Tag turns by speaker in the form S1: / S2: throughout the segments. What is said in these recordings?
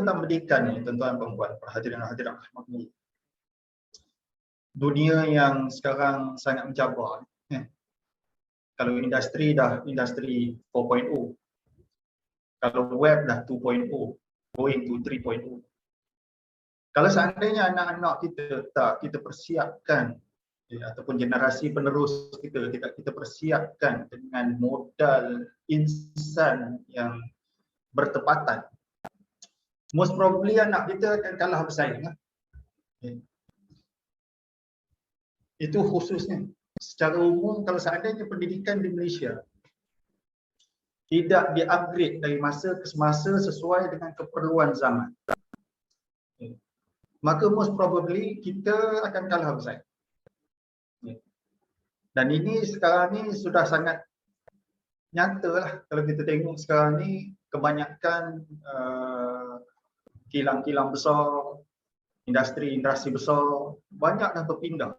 S1: tentang pendidikan ni, tuan-tuan dan puan, hadirin hadirat rahmatullah. Dunia yang sekarang sangat mencabar. Kalau industri dah industri 4.0. Kalau web dah 2.0, going to 3.0. Kalau seandainya anak-anak kita persiapkan ataupun generasi penerus kita persiapkan dengan modal insan yang bertepatan, most probably anak kita akan kalah bersaing. Itu khususnya. Secara umum, kalau seandainya pendidikan di Malaysia tidak di-upgrade dari masa ke semasa sesuai dengan keperluan zaman, maka most probably kita akan kalah bersaing. Dan ini sekarang ni sudah sangat nyata lah. Kalau kita tengok sekarang ni, kebanyakan kilang-kilang besar, industri-industri besar, banyak dah berpindah.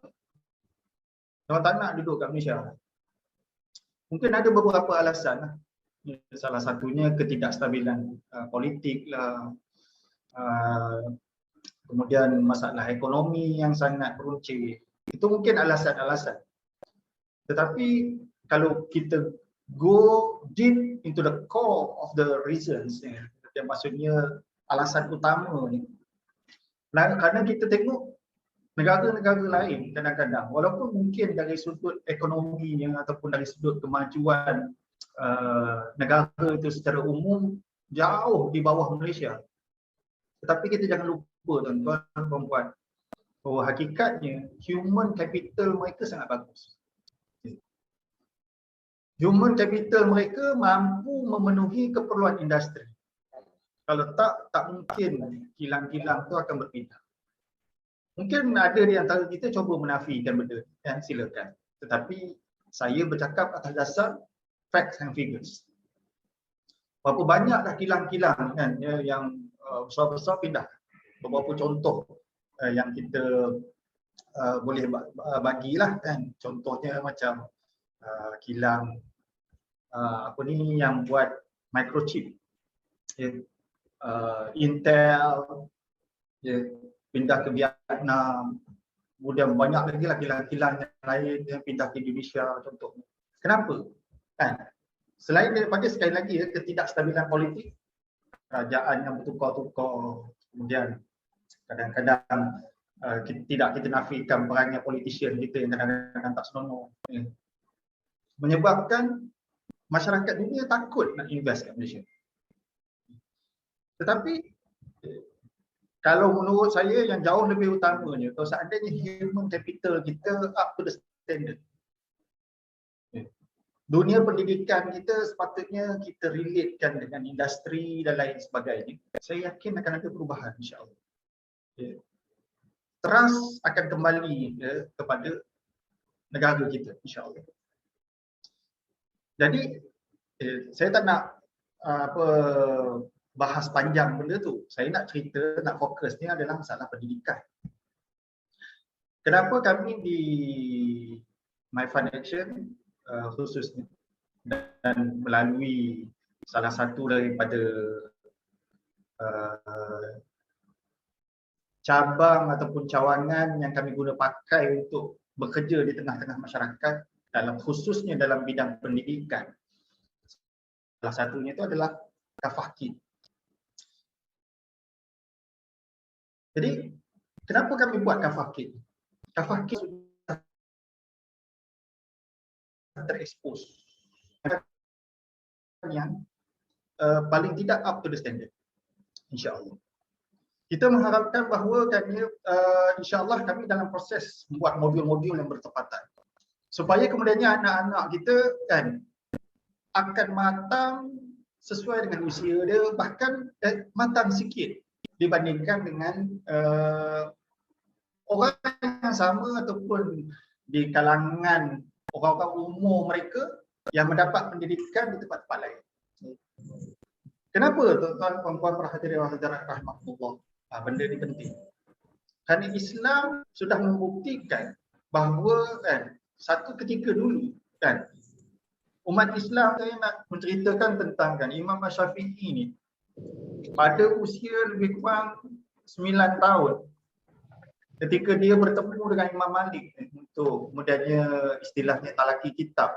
S1: Orang tak nak duduk kat Malaysia. Mungkin ada beberapa alasan lah. Salah satunya ketidakstabilan politik lah, kemudian masalah ekonomi yang sangat beruncit. Itu mungkin alasan-alasan. Tetapi kalau kita go deep into the core of the reasons, yang maksudnya alasan utama ni, kerana kita tengok negara-negara lain kadang-kadang, walaupun mungkin dari sudut ekonominya ataupun dari sudut kemajuan negara itu secara umum jauh di bawah Malaysia, tetapi kita jangan lupa tuan-tuan dan puan-puan, bahawa hakikatnya human capital mereka sangat bagus. Human capital mereka mampu memenuhi keperluan industri. Kalau tak mungkin kilang-kilang itu akan berpindah. Mungkin ada di antara kita cuba menafikan benda, silakan. Tetapi saya bercakap atas dasar facts and figures. Berapa banyak dah kilang-kilang yang besar-besar pindah. Beberapa contoh yang kita boleh bagilah kan. Contohnya macam kilang yang buat microchip. Intel pindah ke Vietnam, kemudian banyak lagi lah kilang-kilang yang lain yang pindah ke Indonesia contohnya. Kenapa? Kan? Selain daripada sekali lagi ketidakstabilan politik, kerajaan yang bertukar-tukar, kemudian kadang-kadang tidak kita nafikan perangai politician kita yang kadang-kadang tak senonoh, menyebabkan masyarakat dunia takut nak invest kat Malaysia. Tetapi kalau menurut saya yang jauh lebih utamanya, kalau seandainya human capital kita up to the standard, dunia pendidikan kita sepatutnya kita relatekan dengan industri dan lain sebagainya, saya yakin akan ada perubahan insya-Allah. Trust akan kembali kepada negara kita insya-Allah. Jadi saya tak nak bahas panjang benda tu. Saya nak cerita, nak fokus ni adalah masalah pendidikan. Kenapa kami di My Fund Action khususnya dan melalui salah satu daripada cabang ataupun cawangan yang kami guna pakai untuk bekerja di tengah-tengah masyarakat khususnya dalam bidang pendidikan. Salah satunya itu adalah Kafah-Kid. Jadi, kenapa kami buat Kafah-Kid? Kafah-Kid sudah terekspos yang paling tidak up to the standard, insya-Allah. Kita mengharapkan bahawa kami, insya-Allah kami dalam proses membuat modul-modul yang bertepatan, supaya kemudiannya anak-anak kita kan akan matang sesuai dengan usia dia, bahkan matang sikit dibandingkan dengan orang yang sama ataupun di kalangan orang-orang umur mereka yang mendapat pendidikan di tempat-tempat lain. Kenapa tuan-tuan puan-puan hadirin hadirat rahmatullah? Benda ni penting. Kerana Islam sudah membuktikan bahawa kan satu ketika dulu kan umat Islam, saya nak menceritakan tentang kan Imam Syafi'i ni pada usia lebih kurang 9 tahun ketika dia bertemu dengan Imam Malik untuk kemudiannya istilahnya talaki kitab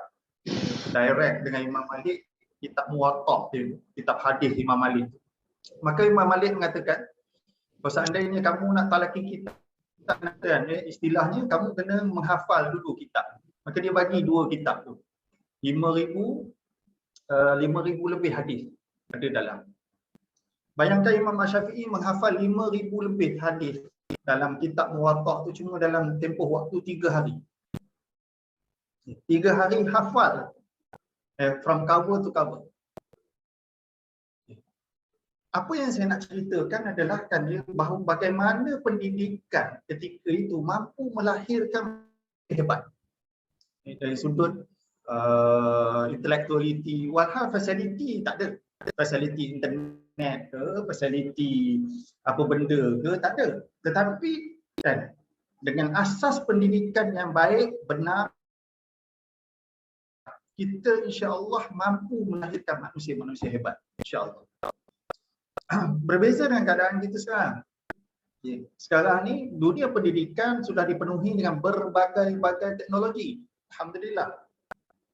S1: direct dengan Imam Malik, kitab Muwatta, kitab hadis Imam Malik. Maka Imam Malik mengatakan kalau seandainya kamu nak talaki kitab, istilahnya kamu kena menghafal dulu kitab. Maka dia bagi 2 kitab tu. 5,000 lebih hadis ada dalam. Bayangkan Imam Syafi'i menghafal 5,000 lebih hadis dalam kitab Muwatta tu cuma dalam tempoh waktu 3 hari. 3 hari hafal from cover to cover. Apa yang saya nak ceritakan adalah kan dia bahawa bagaimana pendidikan ketika itu mampu melahirkan hebat. Dari sudut intellectuality, walhal facility tak ada. Facility internet ke, facility apa benda ke, tak ada. Tetapi kan, dengan asas pendidikan yang baik, benar, kita insya-Allah mampu melahirkan manusia-manusia hebat. Insya-Allah. Berbeza dengan keadaan kita sekarang. Sekarang ni dunia pendidikan sudah dipenuhi dengan berbagai-bagai teknologi. Alhamdulillah.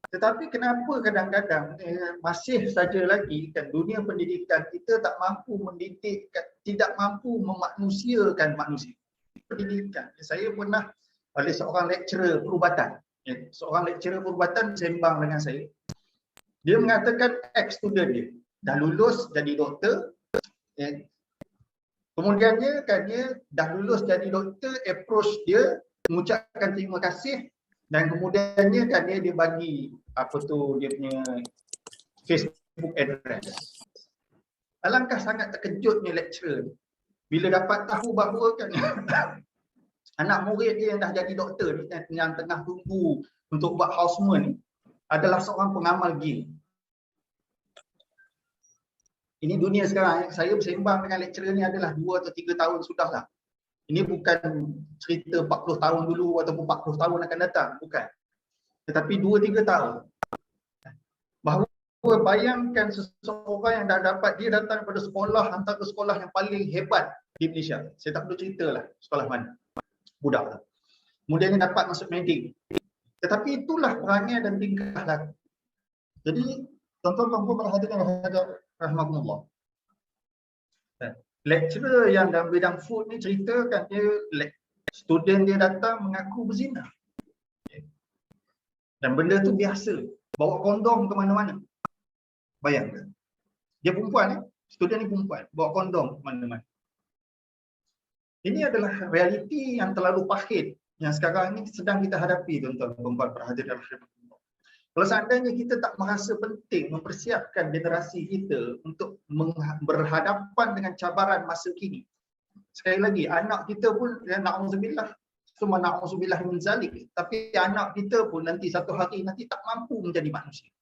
S1: Tetapi kenapa kadang-kadang masih saja lagi kan dunia pendidikan kita tak mampu mendidik, tidak mampu memanusiakan manusia. Pendidikan. Saya pernah oleh seorang lecturer perubatan. Seorang lecturer perubatan sembang dengan saya. Dia mengatakan ex-student dia dah lulus jadi doktor. Kemudiannya kan dia dah lulus jadi doktor, approach dia mengucapkan terima kasih dan kemudiannya kan dia bagi apa tu dia punya Facebook address. Alangkah sangat terkejutnya lecturer bila dapat tahu bahawa kan anak murid dia yang dah jadi doktor ni yang tengah tunggu untuk buat houseman ni adalah seorang pengamal game. Ini dunia sekarang. Saya bersembang dengan lecturer ni adalah 2 atau 3 tahun sudah lah. Ini bukan cerita 40 tahun dulu ataupun 40 tahun akan datang. Bukan. Tetapi 2-3 tahun. Bahawa bayangkan seseorang yang dah dapat, dia datang pada sekolah, antara sekolah yang paling hebat di Malaysia. Saya tak perlu ceritalah sekolah mana. Budak lah. Kemudian dia dapat masuk medik. Tetapi itulah perangai dan tingkah laku. Jadi, tuan-tuan perhatikan rahmatullah. Lecturer yang dalam bidang food ni ceritakan dia student dia datang mengaku berzina. Dan benda tu biasa. Bawa kondom ke mana-mana. Bayangkan. Dia perempuan student ni perempuan, bawa kondom ke mana-mana. Ini adalah realiti yang terlalu pahit yang sekarang ni sedang kita hadapi, tuan-tuan perempuan perhatian rahmatullah. Kalau seandainya kita tak merasa penting mempersiapkan generasi kita untuk berhadapan dengan cabaran masa kini. Sekali lagi, anak kita pun, ya, na'udzubillah, semua na'udzubillah min zalik. Tapi anak kita pun nanti satu hari nanti tak mampu menjadi manusia.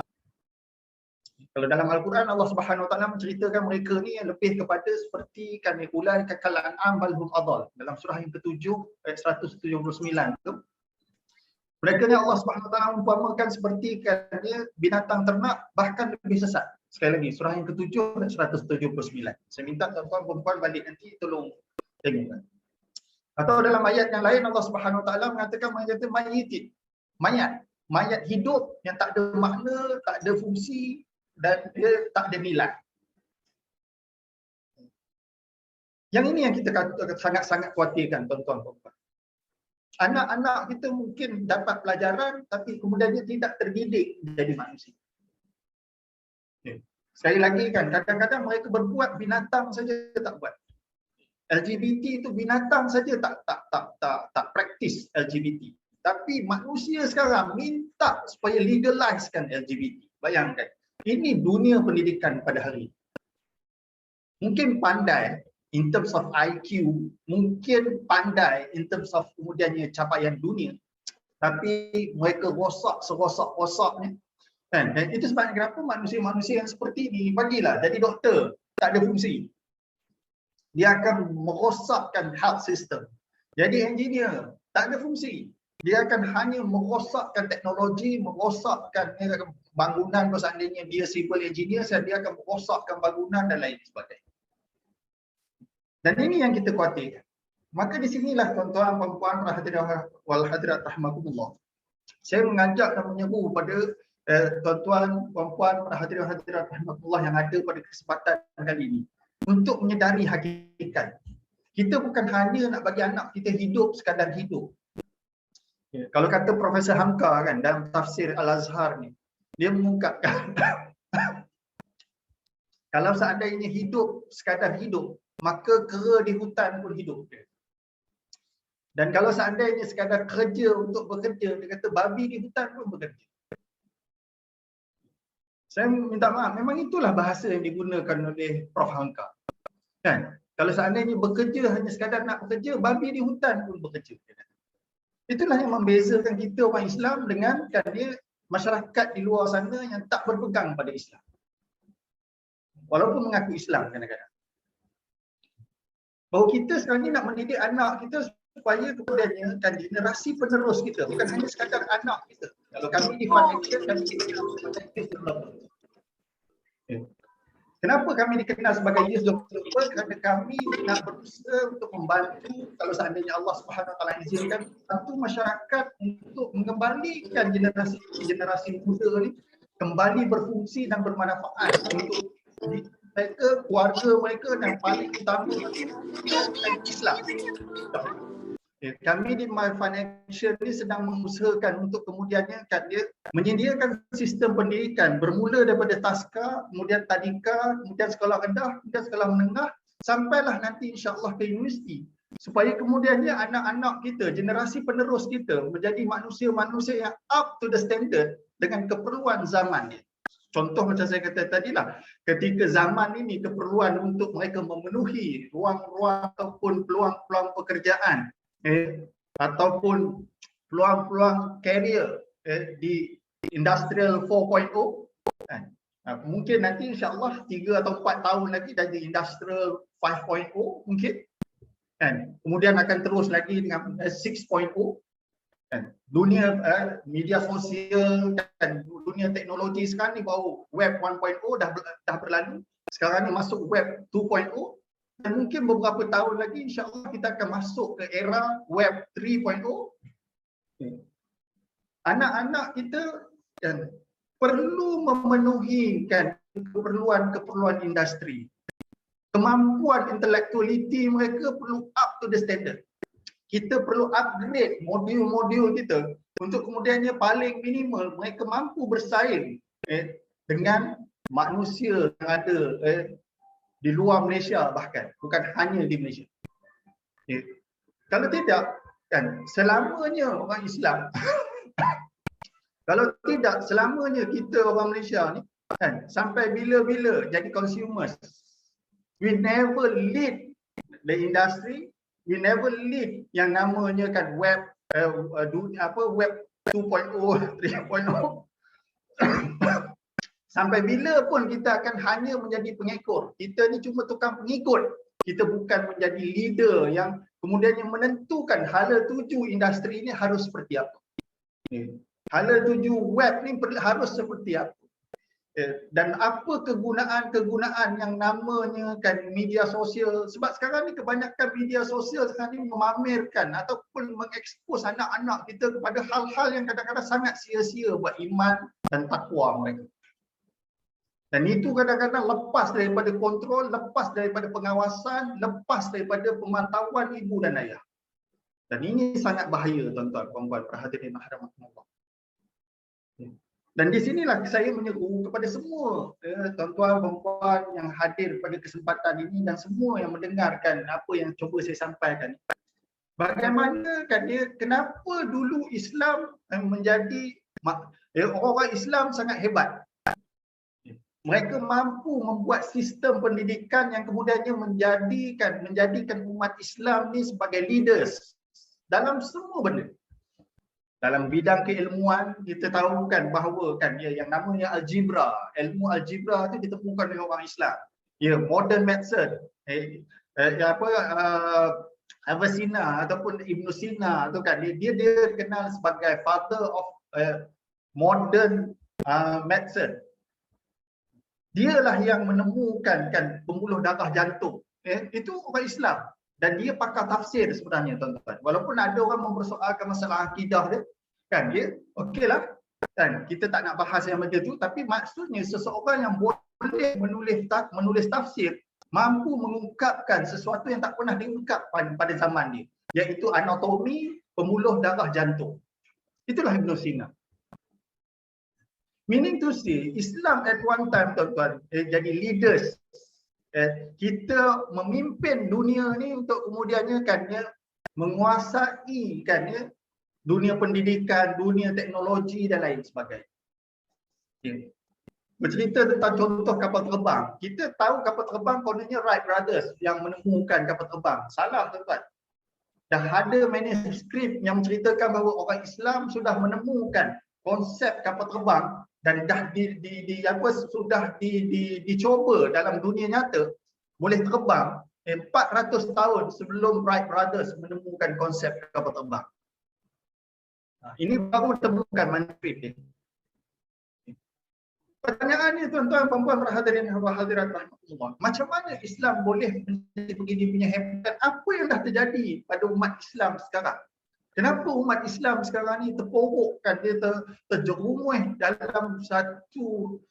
S1: Kalau dalam Al-Quran Allah Subhanahu Wa Taala menceritakan mereka ni yang lebih kepada seperti kan ulai kakal an'am bal hum adall. Dalam surah yang ke-7 ayat 179 tu. Mereka ni Allah Subhanahu Wa Taala umpamakan seperti kan dia binatang ternak bahkan lebih sesat. Sekali lagi surah yang ke-7 ayat 179. Saya minta tuan-tuan perempuan balik nanti tolong tengok. Atau dalam ayat yang lain Allah Subhanahu Wa Taala mengatakan mayat hidup yang tak ada makna, tak ada fungsi dan dia tak ada nilai. Yang ini yang kita sangat-sangat khawatirkan, tuan-tuan perempuan. Anak-anak kita mungkin dapat pelajaran tapi kemudian dia tidak terdidik menjadi manusia. Sekali lagi kan, kadang-kadang mereka berbuat binatang saja tak buat. LGBT itu binatang saja tak praktis LGBT. Tapi manusia sekarang minta supaya legalizekan LGBT. Bayangkan, ini dunia pendidikan pada hari ini. Mungkin pandai in terms of IQ, mungkin pandai in terms of kemudiannya capaian dunia, tapi mereka rosak serosak-rosaknya. Dan itu sebabnya kenapa manusia-manusia yang seperti ini, bagilah jadi doktor, tak ada fungsi. Dia akan merosakkan health system. Jadi engineer, tak ada fungsi. Dia akan hanya merosakkan teknologi, merosakkan bangunan. Kalau seandainya dia civil engineer, dia akan merosakkan bangunan dan lain sebagainya. Dan ini yang kita khawatirkan. Maka di sinilah tuan-tuan, puan-puan, hadirin wal hadirat rahimakumullah. Saya mengajak dan menyeru pada tuan-tuan, puan-puan, hadirin hadirat rahimakumullah yang ada pada kesempatan kali ini untuk menyedari hakikat. Kita bukan hanya nak bagi anak kita hidup sekadar hidup. Kalau kata Profesor Hamka kan dalam tafsir Al-Azhar ni, dia mengungkapkan kalau seandainya hidup sekadar hidup, maka kera di hutan pun hidup. Dan kalau seandainya sekadar kerja untuk bekerja, dia kata babi di hutan pun bekerja. Saya minta maaf, memang itulah bahasa yang digunakan oleh Prof. Hamka. Kan? Kalau seandainya bekerja hanya sekadar nak bekerja, babi di hutan pun bekerja. Itulah yang membezakan kita orang Islam dengan kan dia masyarakat di luar sana yang tak berpegang pada Islam. Walaupun mengaku Islam kadang-kadang. Bahawa kita sekarang ni nak mendidik anak kita supaya kemudiannya kan generasi penerus kita, bukan hanya sekadar anak kita. Kalau kami di Fund Action, kami dikenal Kenapa kami dikenal sebagai Youth Developer? Kerana kami nak berusaha untuk membantu, kalau seandainya Allah Subhanahu Wa Taala izinkan, bantu masyarakat untuk mengembalikan generasi muda ni kembali berfungsi dan bermanfaat untuk mereka, keluarga mereka dan paling utama Islam. Kami di My Fund Action ni sedang mengusahakan untuk kemudiannya kan dia menyediakan sistem pendidikan bermula daripada taska, kemudian tadika, kemudian sekolah rendah, kemudian sekolah menengah, sampailah nanti insya-Allah ke universiti. Supaya kemudiannya anak-anak kita, generasi penerus kita menjadi manusia-manusia yang up to the standard dengan keperluan zaman ni. Contoh macam saya kata tadilah, ketika zaman ini keperluan untuk mereka memenuhi ruang-ruang ataupun peluang-peluang pekerjaan ataupun peluang-peluang career di Industrial 4.0, mungkin nanti insya-Allah 3 atau 4 tahun lagi dari Industrial 5.0 mungkin, kan? Kemudian akan terus lagi dengan 6.0, kan? Dunia media sosial dan dunia teknologi sekarang ni baru Web 1.0 dah berlalu, sekarang ni masuk Web 2.0. Dan mungkin beberapa tahun lagi insya-Allah kita akan masuk ke era Web 3.0. Anak-anak kita kan perlu memenuhi kan keperluan industri. Kemampuan intellectuality mereka perlu up to the standard. Kita perlu upgrade modul-modul kita untuk kemudiannya paling minimal mereka mampu bersaing dengan manusia yang ada di luar Malaysia, bahkan bukan hanya di Malaysia. Kalau tidak kan selamanya orang Islam kalau tidak selamanya kita orang Malaysia ni kan sampai bila-bila jadi consumers, we never lead the industry, we never lead yang namanya kan web web 2.0 3.0. Sampai bila pun kita akan hanya menjadi pengekor. Kita ni cuma tukang pengikut. Kita bukan menjadi leader yang kemudian yang menentukan hala tuju industri ini harus seperti apa. Hala tuju web ni harus seperti apa. Dan apa kegunaan-kegunaan yang namanya kan media sosial. Sebab sekarang ni kebanyakan media sosial sekarang ni memamerkan ataupun mengekspos anak-anak kita kepada hal-hal yang kadang-kadang sangat sia-sia buat iman dan takwa mereka. Dan itu kadang-kadang lepas daripada kontrol, lepas daripada pengawasan, lepas daripada pemantauan ibu dan ayah. Dan ini sangat bahaya tuan-tuan, puan-puan, hadirin rahmatullah. Dan di sinilah saya menyeru kepada semua tuan-tuan, puan-puan yang hadir pada kesempatan ini dan semua yang mendengarkan apa yang cuba saya sampaikan. Bagaimana kan dia, kenapa dulu Islam menjadi orang Islam sangat hebat. Mereka mampu membuat sistem pendidikan yang kemudiannya menjadikan umat Islam ni sebagai leaders dalam semua benda. Dalam bidang keilmuan kita tahu kan bahawa kan yang namanya algebra, ilmu algebra tu ditemukan oleh orang Islam. Modern medicine, Avicenna ataupun Ibn Sina tu kan dia dikenal sebagai father of modern medicine. Dialah yang menemukan kan pembuluh darah jantung. itu orang Islam dan dia pakar tafsir sebenarnya tuan-tuan. Walaupun ada orang mempersoalkan masalah akidah dia, kan dia okeylah, kan kita tak nak bahas yang macam tu, tapi maksudnya seseorang yang boleh menulis tafsir mampu mengungkapkan sesuatu yang tak pernah diungkap pada zaman dia, iaitu anatomi pembuluh darah jantung. Itulah Ibn Sina. Meaning to say, Islam at one time tuan-tuan jadi leaders. Kita memimpin dunia ni untuk kemudiannya kan dia menguasai kan dia dunia pendidikan, dunia teknologi dan lain sebagainya. Bercerita tentang contoh kapal terbang. Kita tahu kapal terbang kononnya Wright Brothers yang menemukan kapal terbang. Salah tuan-tuan. Dah ada manuskrip yang menceritakan bahawa orang Islam sudah menemukan konsep kapal terbang dan dah sudah dicoba dalam dunia nyata boleh terbang 400 tahun sebelum Wright Brothers menemukan konsep kapal terbang. Ini baru temukan manuskrip ni. Pertanyaannya tuan-tuan, puan-puan, hadirin dan hadirat rahmatullah, macam mana Islam boleh menjadi begini punya hebat? Apa yang dah terjadi pada umat Islam sekarang? Kenapa umat Islam sekarang ni terpurukkan, dia terjerumus dalam satu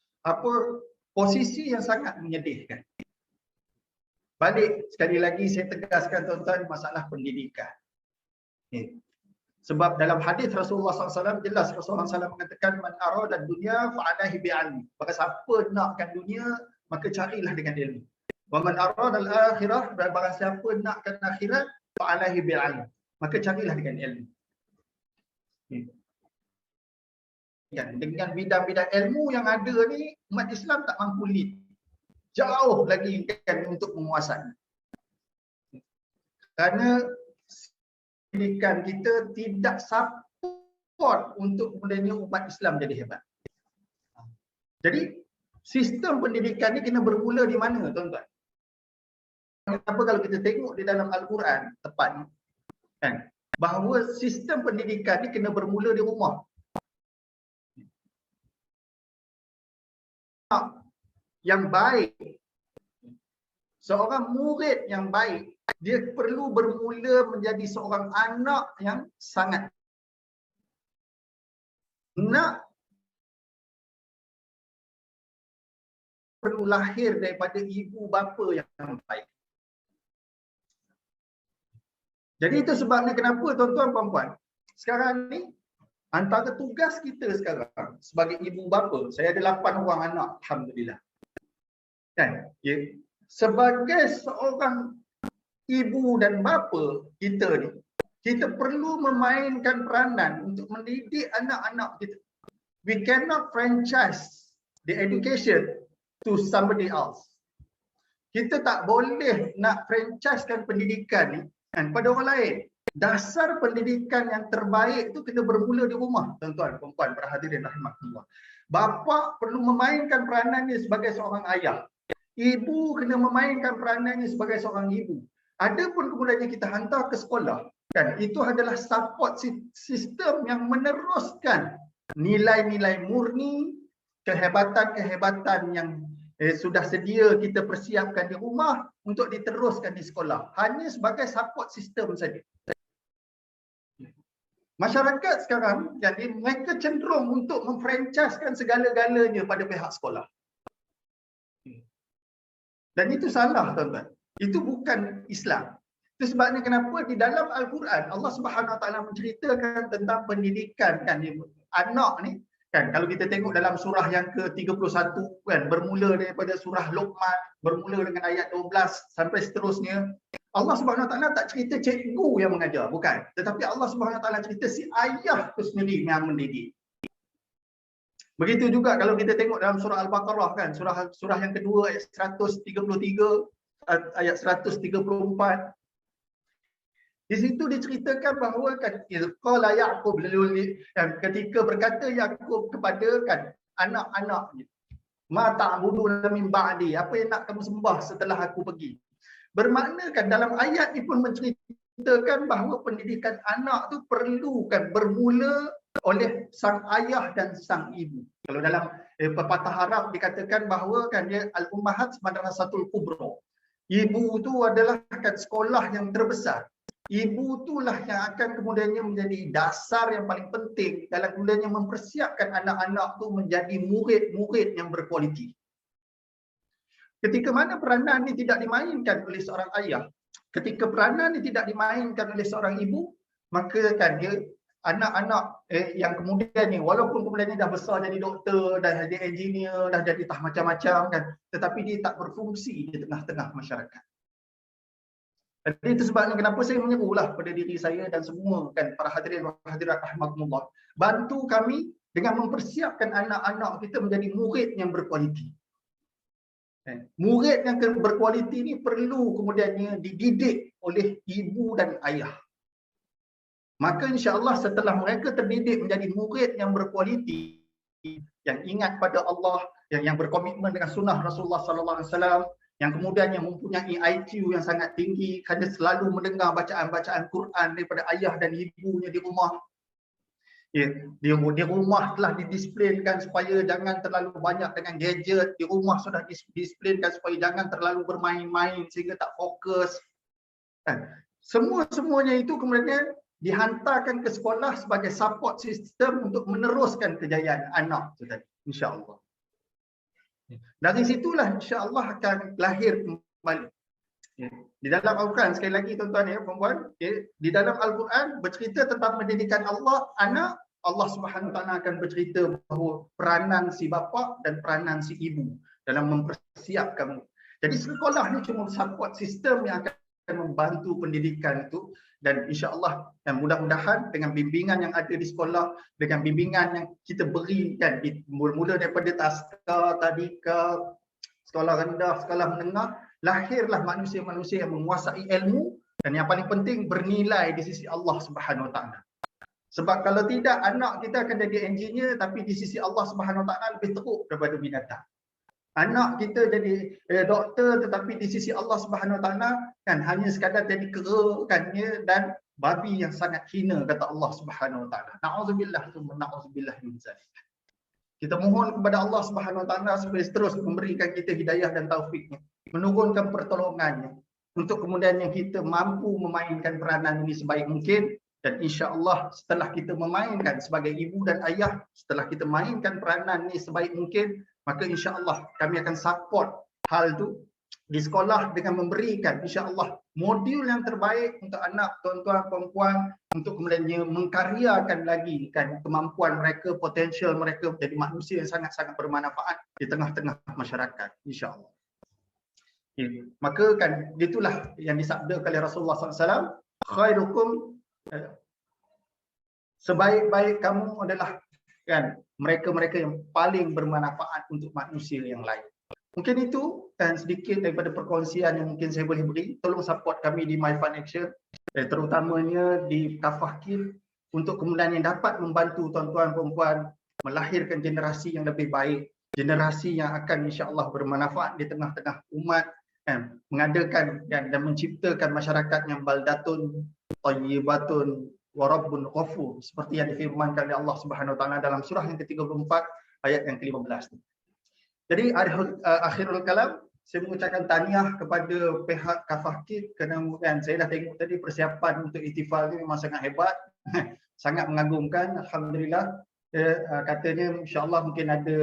S1: posisi yang sangat menyedihkan? Balik sekali lagi saya tegaskan tuan-tuan, masalah pendidikan. Sebab dalam hadis Rasulullah SAW jelas Rasulullah SAW mengatakan man arada dunya fa'alaihi bi'ilmi. Maka siapa nakkan dunia maka carilah dengan ilmu. Wa man arada al-akhirah, barang siapa nakkan akhirat fa'alaihi bi'ilmi. Maka carilah dengan ilmu. Dengan bidang-bidang ilmu yang ada ni umat Islam tak mampu lead. Jauh lagi kan untuk menguasai. Kerana pendidikan kita tidak support untuk kemudiannya umat Islam jadi hebat. Jadi sistem pendidikan ni kena bermula di mana tuan-tuan? Kenapa kalau kita tengok di dalam Al-Quran tepatnya kan bahawa sistem pendidikan ni kena bermula di rumah. Yang baik, seorang murid yang baik, dia perlu bermula menjadi seorang anak yang sangat perlu lahir daripada ibu bapa yang baik. Jadi itu sebabnya kenapa tuan-tuan puan-puan, sekarang ni antara tugas kita sekarang sebagai ibu bapa, saya ada 8 orang anak alhamdulillah. Kan? Ya. Sebagai seorang ibu dan bapa kita ni, kita perlu memainkan peranan untuk mendidik anak-anak kita. We cannot franchise the education to somebody else. Kita tak boleh nak franchisekan pendidikan ni kan pada orang lain. Dasar pendidikan yang terbaik tu kena bermula di rumah, tuan-tuan, puan-puan, hadirin rahmatullah. Bapa perlu memainkan peranannya sebagai seorang ayah. Ibu kena memainkan peranannya sebagai seorang ibu. Adapun kemudiannya kita hantar ke sekolah, kan itu adalah support sistem yang meneruskan nilai-nilai murni, kehebatan-kehebatan yang sudah sedia kita persiapkan di rumah untuk diteruskan di sekolah. Hanya sebagai support sistem saja. Masyarakat sekarang jadi mereka cenderung untuk memfranchisekan segala-galanya pada pihak sekolah. Dan itu salah tuan-tuan. Itu bukan Islam. Itu sebabnya kenapa di dalam Al-Quran Allah Subhanahu Wa Taala menceritakan tentang pendidikan kan anak ni kan, kalau kita tengok dalam surah yang ke-31 kan, bermula daripada surah Luqman, bermula dengan ayat 12 sampai seterusnya, Allah Subhanahu Wa Taala tak cerita cikgu yang mengajar, bukan, tetapi Allah Subhanahu Wa Taala cerita si ayah tu sendiri yang mendidik. Begitu juga kalau kita tengok dalam surah Al-Baqarah kan, surah yang kedua ayat 133 ayat 134. Di situ diceritakan bahawa kan qala Yaqub ketika berkata Yaqub kepada kan anak-anaknya, ma ta'buduna min ba'di, apa yang nak kamu sembah setelah aku pergi. Bermakna kan dalam ayat ni pun menceritakan bahawa pendidikan anak tu perlu kan bermula oleh sang ayah dan sang ibu. Kalau dalam pepatah Arab dikatakan bahawa kan dia al-ummahat madrasatul kubra. Ibu tu adalah kan sekolah yang terbesar. Ibu itulah yang akan kemudiannya menjadi dasar yang paling penting dalam kemudiannya mempersiapkan anak-anak tu menjadi murid-murid yang berkualiti. Ketika mana peranan ini tidak dimainkan oleh seorang ayah, ketika peranan ini tidak dimainkan oleh seorang ibu, maka kan dia anak-anak yang kemudian ni walaupun kemudian ni dah besar jadi doktor, dah jadi engineer, dah jadi tah macam-macam kan, tetapi dia tak berfungsi di tengah-tengah masyarakat. Jadi itu sebabnya kenapa saya menyerulah pada diri saya dan semua kan para hadirin dan hadirat rahmatullah, bantu kami dengan mempersiapkan anak-anak kita menjadi murid yang berkualiti. Murid yang berkualiti ini perlu kemudiannya dididik oleh ibu dan ayah. Maka insya-Allah setelah mereka terdidik menjadi murid yang berkualiti, yang ingat pada Allah, yang berkomitmen dengan sunnah Rasulullah sallallahu alaihi wasallam, yang kemudiannya mempunyai IQ yang sangat tinggi kerana selalu mendengar bacaan-bacaan Quran daripada ayah dan ibunya di rumah. Ya, di rumah telah didisiplinkan supaya jangan terlalu banyak dengan gadget, di rumah sudah didisiplinkan supaya jangan terlalu bermain-main sehingga tak fokus. Semua-semuanya itu kemudian dihantarkan ke sekolah sebagai support system untuk meneruskan kejayaan anak itu tadi, insya-Allah. Dari situlah insya-Allah akan lahir kembali. Di dalam Al-Quran, sekali lagi tuan-tuan ya, perempuan, di dalam Al-Quran bercerita tentang pendidikan Allah, anak, Allah Subhanahu Wa Taala akan bercerita bahawa peranan si bapa dan peranan si ibu dalam mempersiapkan. Jadi sekolah ni cuma support sistem yang akan membantu pendidikan itu, dan insya-Allah dan mudah-mudahan dengan bimbingan yang ada di sekolah, dengan bimbingan yang kita berikan mula-mula daripada taska, tadika, sekolah rendah, sekolah menengah, lahirlah manusia-manusia yang menguasai ilmu dan yang paling penting bernilai di sisi Allah Subhanahu Wa Taala. Sebab kalau tidak, anak kita akan jadi engineer tapi di sisi Allah Subhanahu Wa Taala lebih teruk daripada binatang. Anak kita jadi doktor tetapi di sisi Allah Subhanahu Wa Taala kan hanya sekadar jadi kera kan dan babi yang sangat hina, kata Allah Subhanahu Wa Taala. Nauzubillah tsumma nauzubillah min zalik. Kita mohon kepada Allah Subhanahu Wa Taala supaya terus memberikan kita hidayah dan taufiknya, menurunkan pertolongannya untuk kemudian yang kita mampu memainkan peranan ini sebaik mungkin. Dan insya-Allah setelah kita memainkan sebagai ibu dan ayah, setelah kita mainkan peranan ini sebaik mungkin, maka insya-Allah kami akan support hal itu di sekolah dengan memberikan insya-Allah modul yang terbaik untuk anak tuan-tuan perempuan untuk kemudian mengkaryakan lagi kan kemampuan mereka, potensial mereka menjadi manusia yang sangat-sangat bermanfaat di tengah-tengah masyarakat, insya-Allah. Ya, maka kan itulah yang disabdakan oleh Rasulullah SAW, khairukum, sebaik-baik kamu adalah kan mereka-mereka yang paling bermanfaat untuk manusia yang lain. Mungkin itu kan sedikit daripada perkongsian yang mungkin saya boleh beri. Tolong support kami di My Fun Action, terutamanya di Kafah Kid, untuk kemudian yang dapat membantu tuan-tuan perempuan melahirkan generasi yang lebih baik, generasi yang akan insya-Allah bermanfaat di tengah-tengah umat, kan, mengadakan dan menciptakan masyarakat yang baldatun thayyibatun wa rabbun ghafur, seperti yang difirmankan oleh Allah Subhanahu Wa Taala dalam surah yang ke-34 ayat yang ke-15. Jadi akhirul kalam, saya mengucapkan tahniah kepada pihak Kafah Kid kerana kan saya dah tengok tadi persiapan untuk ihtifal ni memang sangat hebat, sangat mengagumkan. Alhamdulillah. Katanya insya-Allah mungkin ada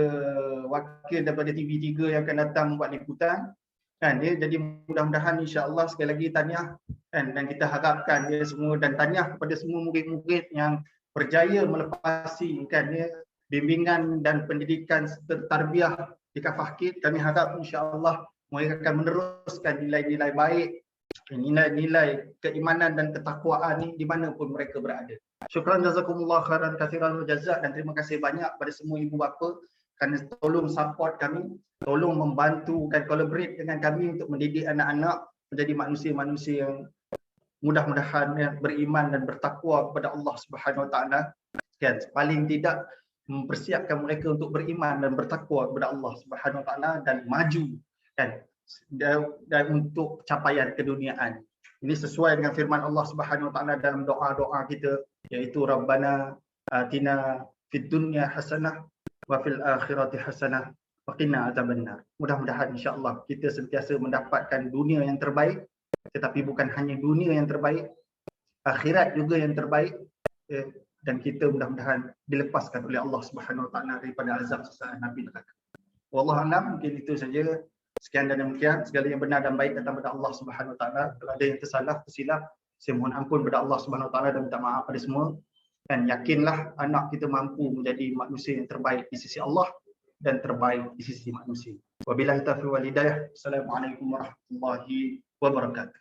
S1: wakil daripada TV3 yang akan datang membuat liputan. Kan ya, jadi mudah-mudahan insya-Allah sekali lagi tahniah kan, dan kita harapkan ya semua, dan tahniah kepada semua murid-murid yang berjaya melepasi kan ya bimbingan dan pendidikan tarbiyah di Kafah Kid. Kami harap insya-Allah mereka akan meneruskan nilai-nilai baik, nilai-nilai keimanan dan ketakwaan ini di mana pun mereka berada. Syukran jazakumullah khairan katsiran jazak, dan terima kasih banyak pada semua ibu bapa kerana tolong support kami, tolong membantu dan collaborate dengan kami untuk mendidik anak-anak menjadi manusia-manusia yang mudah-mudahan beriman dan bertakwa kepada Allah Subhanahu Wa Taala. Kan, paling tidak mempersiapkan mereka untuk beriman dan bertakwa kepada Allah Subhanahu Wa Taala dan maju kan dan untuk capaian keduniaan. Ini sesuai dengan firman Allah Subhanahu Wa Taala dalam doa-doa kita, iaitu Rabbana atina fid dunya hasanah wa fil akhirati hasanah wa wa qina azabannar. Mudah-mudahan insya-Allah kita sentiasa mendapatkan dunia yang terbaik, tetapi bukan hanya dunia yang terbaik, akhirat juga yang terbaik, dan kita mudah-mudahan dilepaskan oleh Allah Subhanahu Wa Taala daripada azab siksa Nabi neraka. Wallahu a'lam, mungkin itu saja. Sekian dan demikian, segala yang benar dan baik datang daripada Allah Subhanahu Wa Taala. Kalau ada yang tersilap, saya mohon ampun kepada Allah Subhanahu Wa Taala dan minta maaf pada semua. Dan yakinlah anak kita mampu menjadi manusia yang terbaik di sisi Allah dan terbaik di sisi manusia. Wabillahi taufiq wal hidayah. Assalamualaikum warahmatullahi wabarakatuh.